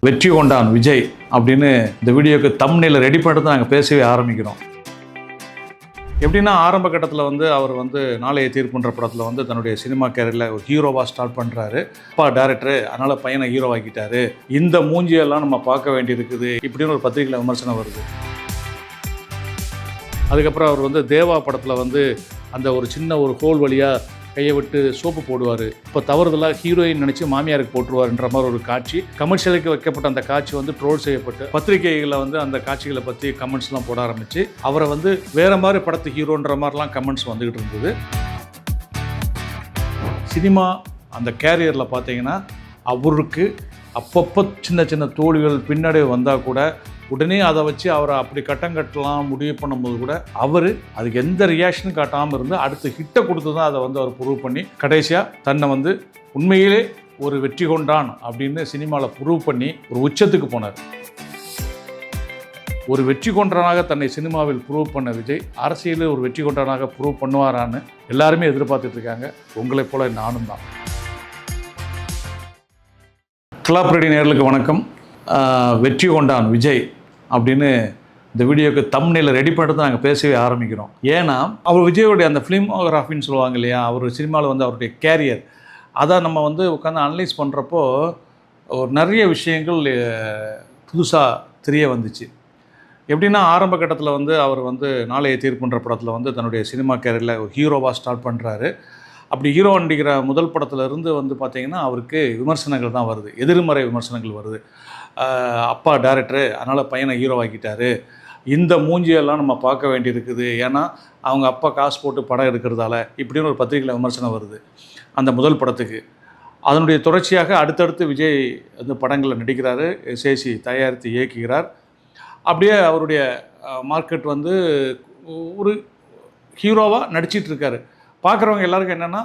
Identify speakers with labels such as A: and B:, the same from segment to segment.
A: வெற்றி கொண்டான் விஜய் அப்படின்னு இந்த வீடியோக்கு தம்ப்நெயில ரெடி பண்ணிட்டு நாங்கள் பேசவே ஆரம்பிக்கிறோம். எப்படின்னா ஆரம்ப கட்டத்தில் வந்து அவர் வந்து நாளைய தீர்ப்புன்ற படத்தில் வந்து தன்னுடைய சினிமா கேரியரில் ஒரு ஹீரோவாக ஸ்டார்ட் பண்ணுறாரு. அப்பா டேரக்டரு, அதனால் பையனை ஹீரோவாக்கிட்டாரு, இந்த மூஞ்சியெல்லாம் நம்ம பார்க்க வேண்டியிருக்குது இப்படின்னு ஒரு பத்திரிகையில் விமர்சனம் வருது. அதுக்கப்புறம் அவர் வந்து தேவா படத்தில் வந்து அந்த ஒரு சின்ன ஒரு ஹோல் வழியாக கையை விட்டு சோப்பு போடுவார், இப்போ தவறுதலாக ஹீரோயின் நினச்சி மாமியாருக்கு போட்டுருவார்ன்ற மாதிரி ஒரு காட்சி கமர்ஷியலுக்கு வைக்கப்பட்ட அந்த காட்சி வந்து ட்ரோல் செய்யப்பட்டு பத்திரிகைகளில் வந்து அந்த காட்சிகளை பற்றி கமெண்ட்ஸ்லாம் போட ஆரம்பித்து அவரை வந்து வேறு மாதிரி படத்து ஹீரோன்ற மாதிரிலாம் கமெண்ட்ஸ் வந்துக்கிட்டு இருந்தது. சினிமா அந்த கேரியரில் பார்த்தீங்கன்னா அவருக்கு அப்பப்போ சின்ன சின்ன தோல்விகள் பின்னடைவு வந்தால் கூட உடனே அதை வச்சு அவரை அப்படி கட்டம் கட்டலாம் முடிவு பண்ணும்போது கூட அவர் அதுக்கு எந்த ரியாக்ஷனும் காட்டாமல் இருந்து அடுத்து ஹிட்டை கொடுத்து தான் அதை வந்து அவர் ப்ரூவ் பண்ணி கடைசியாக தன்னை வந்து உண்மையிலே ஒரு வெற்றி கொண்டான் அப்படின்னு சினிமாவில் ப்ரூவ் பண்ணி ஒரு உச்சத்துக்கு போனார். ஒரு வெற்றி கொண்டனாக தன்னை சினிமாவில் ப்ரூவ் பண்ண விஜய் அரசியலில் ஒரு வெற்றி கொண்டனாக ப்ரூவ் பண்ணுவாரான்னு எல்லாருமே எதிர்பார்த்துட்டு இருக்காங்க. உங்களைப் போல நானும் தான். கிளாப் ரெடி நேயர்களுக்கு வணக்கம். வெற்றி கொண்டான் விஜய் அப்படின்னு இந்த வீடியோக்கு தம்ப்நெயில ரெடி பண்ணிட்டு தான் நாங்கள் பேசவே ஆரம்பிக்கிறோம். ஏன்னா அவர் விஜயோடைய அந்த ஃபிலிமோகிராஃபின்னு சொல்லுவாங்க இல்லையா, அவர் சினிமாவில் வந்து அவருடைய கேரியர் அதை நம்ம வந்து உட்காந்து அனலைஸ் பண்ணுறப்போ ஒரு நிறைய விஷயங்கள் புதுசாக தெரிய வந்துச்சு. எப்படின்னா ஆரம்ப கட்டத்தில் வந்து அவர் வந்து நாளைய தீர்ப்புன்ற படத்தில் வந்து தன்னுடைய சினிமா கேரியரில் ஒரு ஹீரோவாக ஸ்டார்ட் பண்ணுறாரு. அப்படி ஹீரோ நடிக்கிற முதல் படத்துலேருந்து வந்து பார்த்திங்கன்னா அவருக்கு விமர்சனங்கள் தான் வருது, எதிர்மறை விமர்சனங்கள் வருது. அப்பா டேரக்டரு, அதனால் பையனை ஹீரோவாக்கிட்டாரு, இந்த மூஞ்சியெல்லாம் நம்ம பார்க்க வேண்டியிருக்குது, ஏன்னா அவங்க அப்பா காசு போட்டு படம் எடுக்கிறதால இப்படின்னு ஒரு பத்திரிகையில் விமர்சனம் வருது அந்த முதல் படத்துக்கு. அதனுடைய தொடர்ச்சியாக அடுத்தடுத்து விஜய் அந்த படங்களில் நடிக்கிறாரு, சேசி தயாரித்து இயக்குகிறார். அப்படியே அவருடைய மார்க்கெட் வந்து ஒரு ஹீரோவாக நடிச்சிட்ருக்காரு. பார்க்குறவங்க எல்லாருக்கும் என்னென்னா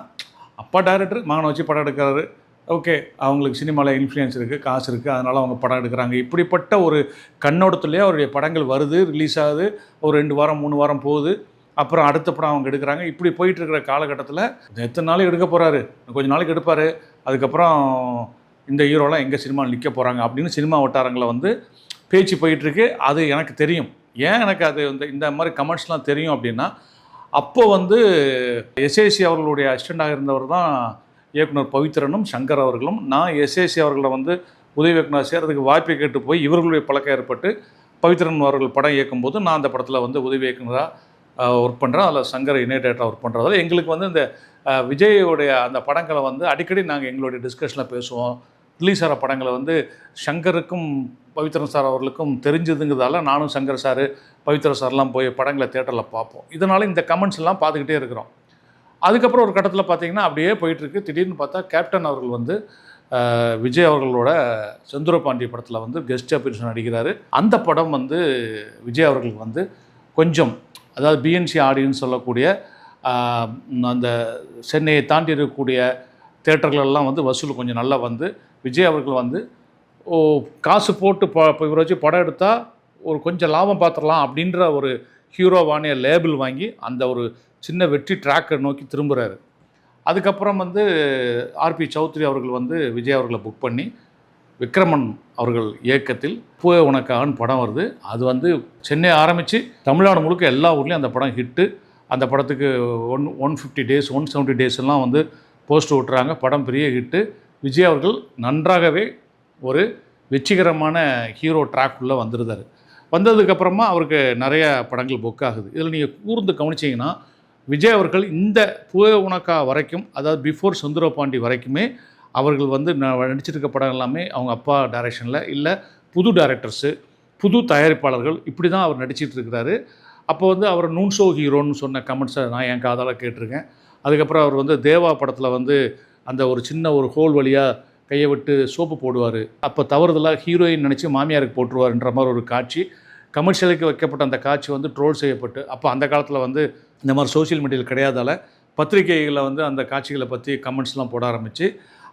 A: அப்பா டேரக்டர் மகனை வச்சு படம் எடுக்கிறாரு, ஓகே அவங்களுக்கு சினிமாவில் இன்ஃப்ளூயன்ஸ் இருக்குது, காசு இருக்குது, அதனால் அவங்க படம் எடுக்கிறாங்க, இப்படிப்பட்ட ஒரு கண்ணோட்டத்துலேயே அவருடைய படங்கள் வருது, ரிலீஸ் ஆகுது, ஒரு 2 வாரம் 3 வாரம் போகுது, அப்புறம் அடுத்த படம் அவங்க எடுக்கிறாங்க. இப்படி போயிட்டுருக்கிற காலகட்டத்தில் எத்தனை நாளைக்கு எடுக்க போகிறாரு, கொஞ்சம் நாளைக்கு எடுப்பார், அதுக்கப்புறம் இந்த ஹீரோலாம் எங்கே சினிமாவில் நிற்க போகிறாங்க அப்படின்னு சினிமா வட்டாரங்களில் வந்து பேச்சு போயிட்டுருக்கு. அது எனக்கு தெரியும். ஏன் எனக்கு அது இந்த மாதிரி கமெண்ட்ஸ்லாம் தெரியும் அப்படின்னா, அப்போ வந்து எஸ்ஏசி அவர்களுடைய அசிஸ்டண்டாக இருந்தவர் தான் இயக்குனர் பவித்ரனும் சங்கர் அவர்களும். நான் எஸ்ஏசி அவர்களை வந்து உதவி இயக்குனர் சேர்றதுக்கு வாய்ப்பை கேட்டு போய் இவர்களுடைய பழக்கம் ஏற்பட்டு பவித்ரன் அவர்கள் படம் இயக்கும்போது நான் அந்த படத்தில் வந்து உதவி இயக்குனராக ஒர்க் பண்ணுறேன். அதில் சங்கர் இணை டேரக்டராக ஒர்க் பண்ணுறதால எங்களுக்கு வந்து இந்த விஜயோடைய அந்த படங்களை வந்து அடிக்கடி நாங்கள் எங்களுடைய டிஸ்கஷனில் பேசுவோம். ரிலீஸ் ஆகிற படங்களை வந்து சங்கருக்கும் பவித்ரன் சார் அவர்களுக்கும் தெரிஞ்சதுங்கிறதால நானும் சங்கர் சார் பவித்ரன் சார்லாம் போய் படங்களை தேட்டரில் பார்ப்போம். இதனால் இந்த கமெண்ட்ஸ் எல்லாம் பார்த்துக்கிட்டே இருக்கிறோம். அதுக்கப்புறம் ஒரு கட்டத்தில் பார்த்திங்கன்னா அப்படியே போயிட்டுருக்கு. திடீர்னு பார்த்தா கேப்டன் அவர்கள் வந்து விஜய் அவர்களோட செந்தூரபாண்டி படத்தில் வந்து கெஸ்ட் அப்பியரன்ஸ் நடிக்கிறாரு. அந்த படம் வந்து விஜய் அவர்களுக்கு வந்து கொஞ்சம், அதாவது பிஎன்சி ஆடியன்ஸ் சொல்லக்கூடிய அந்த சென்னையை தாண்டி இருக்கக்கூடிய தேட்டர்களெல்லாம் வந்து வசூல் கொஞ்சம் நல்லா வந்து விஜய் அவர்கள் வந்து காசு போட்டு இவரை வச்சு படம் எடுத்தால் ஒரு கொஞ்சம் லாபம் பார்த்துடலாம் அப்படின்ற ஒரு ஹீரோவானிய லேபிள் வாங்கி அந்த ஒரு சின்ன வெற்றி ட்ராக்கை நோக்கி திரும்புகிறாரு. அதுக்கப்புறம் வந்து ஆர்பி சௌத்ரி அவர்கள் வந்து விஜய் அவர்களை புக் பண்ணி விக்ரமன் அவர்கள் இயக்கத்தில் பூவே உனக்காகன்னு படம் வருது. அது வந்து சென்னை ஆரம்பித்து தமிழ்நாடு முழுக்க எல்லா ஊர்லேயும் அந்த படம் ஹிட்டு. அந்த படத்துக்கு 150 டேஸ் 170 டேஸ் எல்லாம் வந்து போஸ்ட் விட்டுறாங்க. படம் பெரிய ஹிட்டு. விஜய் அவர்கள் நன்றாகவே ஒரு வெற்றிகரமான ஹீரோ ட்ராக்குள்ளே வந்துருந்தார். வந்ததுக்கப்புறமா அவருக்கு நிறைய படங்கள் புக் ஆகுது. இதில் நீங்கள் கூர்ந்து கவனிச்சிங்கன்னா விஜய் அவர்கள் இந்த பூவே உனக்கா வரைக்கும், அதாவது பிஃபோர் செந்தூரபாண்டி வரைக்குமே அவர்கள் வந்து நடிச்சிருக்க படம் எல்லாமே அவங்க அப்பா டைரக்ஷனில், இல்லை புது டைரக்டர்ஸு, புது தயாரிப்பாளர்கள், இப்படி தான் அவர் நடிச்சிட்டு இருக்கிறாரு. அப்போ வந்து அவர் நூன் ஷோ ஹீரோன்னு சொன்ன கமெண்ட்ஸை நான் என் காதால் கேட்டிருக்கேன். அதுக்கப்புறம் அவர் வந்து தேவா படத்தில் வந்து அந்த ஒரு சின்ன ஒரு ஹோல் வழியாக கையை விட்டு சோப்பு போடுவார், அப்போ தவறுதலாக ஹீரோயின் நினச்சி மாமியாருக்கு போட்டுருவார்ன்ற மாதிரி ஒரு காட்சி கமர்ஷியலுக்கு வைக்கப்பட்ட அந்த காட்சி வந்து ட்ரோல் செய்யப்பட்டு, அப்போ அந்த காலத்தில் வந்து இந்த மாதிரி சோஷியல் மீடியாவில் கிடையாதால் பத்திரிகைகளில் வந்து அந்த காட்சிகளை பற்றி கமெண்ட்ஸ்லாம் போட ஆரம்பித்து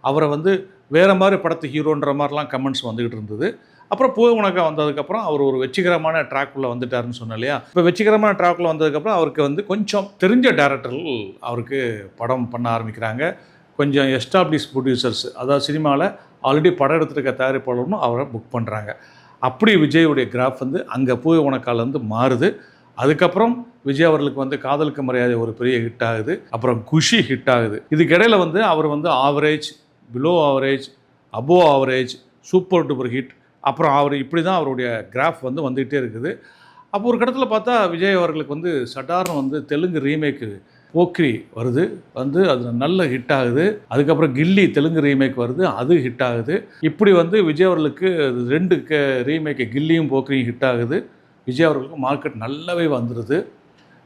A: அவரை வந்து வேறு மாதிரி படத்து ஹீரோன்ற மாதிரிலாம் கமெண்ட்ஸ் வந்துக்கிட்டு இருந்தது. அப்புறம் பூவே உனக்கா வந்ததுக்கப்புறம் அவர் ஒரு வெற்றிகரமான ட்ராக்குள்ளே வந்துட்டாருன்னு சொன்னேன் இல்லையா. இப்போ வெற்றிகரமான ட்ராக்குள்ளே வந்ததுக்கப்புறம் அவருக்கு வந்து கொஞ்சம் தெரிஞ்ச டேரக்டர்கள் அவருக்கு படம் பண்ண ஆரம்பிக்கிறாங்க. கொஞ்சம் எஸ்டாப்ளிஷ் ப்ரொடியூசர்ஸ், அதாவது சினிமாவில் ஆல்ரெடி படம் எடுத்துருக்க தயாரிப்பாளரும் அவரை புக் பண்ணுறாங்க. அப்படி விஜயுடைய கிராஃப் வந்து அங்கே பூவே உனக்காலேருந்து மாறுது. அதுக்கப்புறம் விஜய் அவர்களுக்கு வந்து காதலுக்கு மரியாதை ஒரு பெரிய ஹிட் ஆகுது. அப்புறம் குஷி ஹிட் ஆகுது. இதுக்கிடையில் வந்து அவர் வந்து average, below average, above average, super duper hit, அப்புறம் அவர் இப்படி தான் அவருடைய கிராஃப் வந்து வந்துகிட்டே இருக்குது. அப்போ ஒரு கட்டத்தில் பார்த்தா விஜய் அவர்களுக்கு வந்து சடார்னு வந்து தெலுங்கு ரீமேக்கு போக்ரி வருது, வந்து அது நல்ல ஹிட் ஆகுது. அதுக்கப்புறம் கில்லி தெலுங்கு ரீமேக் வருது, அது ஹிட் ஆகுது. இப்படி வந்து விஜய் அவர்களுக்கு 2 ரீமேக்கு கில்லியும் போக்ரியும் ஹிட் ஆகுது. விஜய் அவர்களுக்கு மார்க்கெட் நல்லாவே வந்துடுது.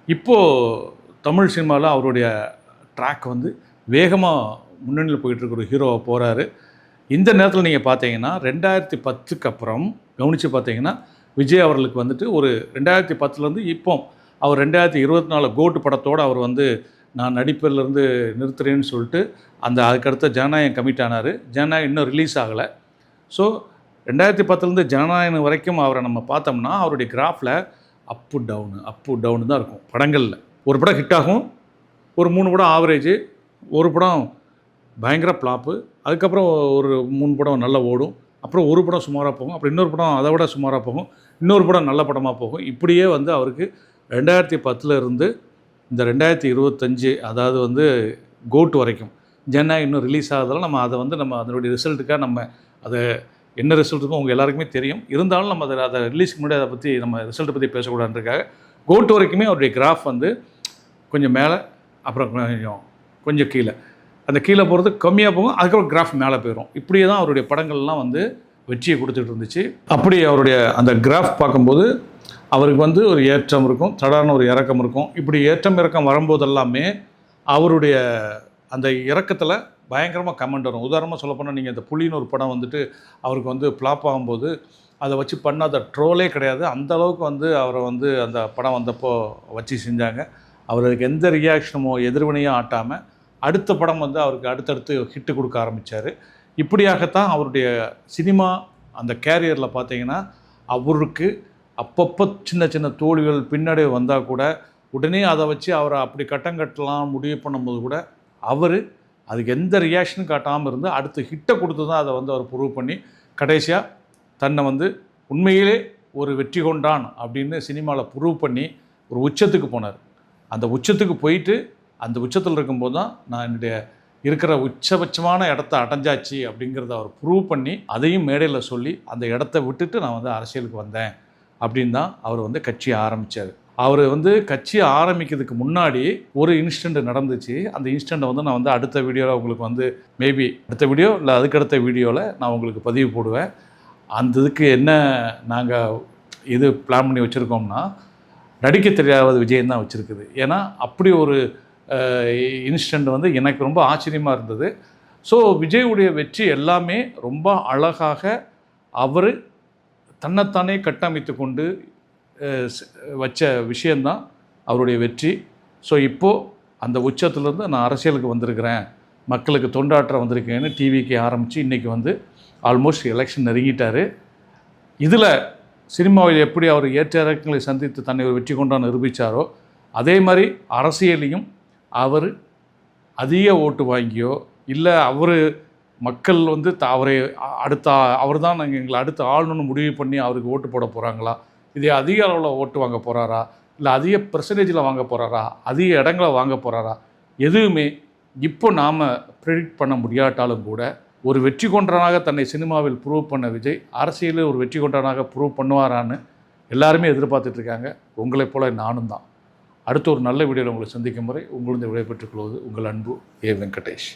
A: இப்போது தமிழ் சினிமாவில் அவருடைய ட்ராக் வந்து வேகமாக முன்னணியில் போயிட்டுருக்க ஒரு ஹீரோவாக போகிறாரு. இந்த நேரத்தில் நீங்கள் பார்த்தீங்கன்னா 2010க்கு அப்புறம் கவனித்து பார்த்தீங்கன்னா விஜய் அவர்களுக்கு வந்துட்டு ஒரு 2010லேருந்து இப்போ அவர் 2024 கோட்டு படத்தோடு அவர் வந்து நான் நடிப்பிலிருந்து நிறுத்துறேன்னு சொல்லிட்டு அதுக்கடுத்த ஜனநாயகம் கமிட் ஆனார். ஜனநாயகம் இன்னும் ரிலீஸ் ஆகலை. ஸோ 2010லேருந்து ஜனநாயகம் வரைக்கும் அவரை நம்ம பார்த்தோம்னா அவருடைய கிராஃபில் அப்பு டவுனு தான் இருக்கும். படங்களில் ஒரு படம் ஹிட் ஆகும், ஒரு 3 படம் ஆவரேஜு, ஒரு படம் பயங்கர ஃப்ளாப்பு, அதுக்கப்புறம் ஒரு 3 படம் நல்லா ஓடும், அப்புறம் ஒரு படம் சுமாராக போகும், அப்புறம் இன்னொரு படம் அதை விட சுமாராக போகும், இன்னொரு படம் நல்ல படமாக போகும். இப்படியே வந்து அவருக்கு 2010 இருந்து இந்த 2025 அதாவது வந்து கோட்டு வரைக்கும் ஜனநாயகம் இன்னும் ரிலீஸ் ஆகுறதால நம்ம அதை வந்து நம்ம அதனுடைய ரிசல்ட்டுக்காக நம்ம அதை என்ன ரிசல்ட் இருக்கும் உங்கள் எல்லாருக்குமே தெரியும். இருந்தாலும் நம்ம அதை ரிலீஸ்க்கு முன்னாடி அதை பற்றி நம்ம ரிசல்ட்டை பற்றி பேசக்கூடாதுன்றதுக்காக கோட்டு வரைக்குமே அவருடைய கிராஃப் வந்து கொஞ்சம் மேலே, அப்புறம் கொஞ்சம் கீழே, அந்த கீழே போகிறது கம்மியாக போகும், அதுக்கப்புறம் கிராஃப் மேலே போயிடும். இப்படியே தான் அவருடைய படங்கள்லாம் வந்து வெற்றியை கொடுத்துட்டு இருந்துச்சு. அப்படி அவருடைய அந்த கிராஃப் பார்க்கும்போது அவருக்கு வந்து ஒரு ஏற்றம் இருக்கும், தடான ஒரு இறக்கம் இருக்கும். இப்படி ஏற்றம் இறக்கம் வரும்போது எல்லாமே அவருடைய அந்த இறக்கத்தில் பயங்கரமாக கமெண்ட் வரும். உதாரணமாக சொல்லப்போனால் நீங்கள் இந்த புலின்னு ஒரு படம் வந்துட்டு அவருக்கு வந்து ஃப்ளாப் ஆகும்போது அதை வச்சு பண்ணாத ட்ரோலே கிடையாது. அந்தளவுக்கு வந்து அவரை வந்து அந்த படம் வந்தப்போ வச்சு செஞ்சாங்க. அவர் அதுக்கு எந்த ரியாக்ஷனுமோ எதிர்வினையும் ஆட்டாமல் அடுத்த படம் வந்து அவருக்கு அடுத்தடுத்து ஹிட்டு கொடுக்க ஆரம்பித்தார். இப்படியாகத்தான் அவருடைய சினிமா அந்த கேரியரில் பார்த்தீங்கன்னா அவருக்கு அப்பப்போ சின்ன சின்ன தோல்விகள் பின்னாடி வந்தால் கூட உடனே அதை வச்சு அவரை அப்படி கட்டங்கட்டலாம் முடிவு பண்ணும்போது கூட அவர் அதுக்கு எந்த ரியாக்ஷனும் காட்டாமல் இருந்து அடுத்து ஹிட்டை கொடுத்து தான் அதை வந்து அவர் ப்ரூவ் பண்ணி கடைசியாக தன்னை வந்து உண்மையிலே ஒரு வெற்றி கொண்டான் அப்படின்னு சினிமாவில் ப்ரூவ் பண்ணி ஒரு உச்சத்துக்கு போனார். அந்த உச்சத்துக்கு போயிட்டு அந்த உச்சத்தில் இருக்கும்போது தான் நான் என்னுடைய இருக்கிற உச்சபட்சமான இடத்த அடைஞ்சாச்சு அப்படிங்கிறத அவர் ப்ரூவ் பண்ணி அதையும் மேடையில் சொல்லி அந்த இடத்த விட்டுட்டு நான் வந்து அரசியலுக்கு வந்தேன் அப்படின்னு தான் அவர் வந்து கட்சியை ஆரம்பித்தார். அவர் வந்து கட்சியை ஆரம்பிக்கிறதுக்கு முன்னாடி ஒரு இன்சிடெண்ட் நடந்துச்சு. அந்த இன்சிடெண்ட்டை வந்து நான் வந்து அடுத்த வீடியோவில் உங்களுக்கு வந்து மேபி அடுத்த வீடியோ இல்லை அதுக்கடுத்த வீடியோவில் நான் உங்களுக்கு பதிவு போடுவேன். அந்த இதுக்கு என்ன நாங்கள் இது பிளான் பண்ணி வச்சுருக்கோம்னா நடிக்க தெரியாத விஜயம் தான் வச்சுருக்குது. ஏன்னா அப்படி ஒரு இன்சிடெண்ட் வந்து எனக்கு ரொம்ப ஆச்சரியமாக இருந்தது. ஸோ விஜயுடைய வெற்றி எல்லாமே ரொம்ப அழகாக அவர் தன்னைத்தானே கட்டமைத்து கொண்டு வச்ச விஷயந்தான் அவருடைய வெற்றி. ஸோ இப்போது அந்த உச்சத்துலேருந்து நான் அரசியலுக்கு வந்திருக்கிறேன், மக்களுக்கு தொண்டாற்ற வந்திருக்கேன்னு டிவிக்கு ஆரம்பித்து இன்றைக்கி வந்து ஆல்மோஸ்ட் எலெக்ஷன் நெருங்கிட்டார். இதில் சினிமாவில் எப்படி அவர் ஏற்ற இறக்கங்களை சந்தித்து தன்னை ஒரு வெற்றி கொண்டான் நிரூபித்தாரோ அதே மாதிரி அரசியலையும் அவர் அதிக ஓட்டு வாங்கியோ இல்லை அவர் மக்கள் வந்து அவரை அடுத்த அவர் தான் நாங்கள் எங்களை அடுத்து ஆளணும்னு முடிவு பண்ணி அவருக்கு ஓட்டு போட போகிறாங்களா, இதே அதிக அளவில் ஓட்டு வாங்க போகிறாரா, இல்லை அதிக பெர்சன்டேஜில் வாங்க போகிறாரா, அதிக இடங்களை வாங்க போகிறாரா, எதுவுமே இப்போ நாம் ப்ரெடிக்ட் பண்ண முடியாட்டாலும் கூட ஒரு வெற்றி கொண்டவனாக தன்னை சினிமாவில் ப்ரூவ் பண்ண விஜய் அரசியலில் ஒரு வெற்றி கொண்டவனாக ப்ரூவ் பண்ணுவாரான்னு எல்லாருமே எதிர்பார்த்துட்ருக்காங்க. உங்களைப் போல நானும் தான். அடுத்த ஒரு நல்ல வீடியோவில் உங்களை சந்திக்கும் முறை உங்களிருந்து விடைபெற்றுக் கொள்வது உங்கள் அன்பு ஏ. வெங்கடேஷ்.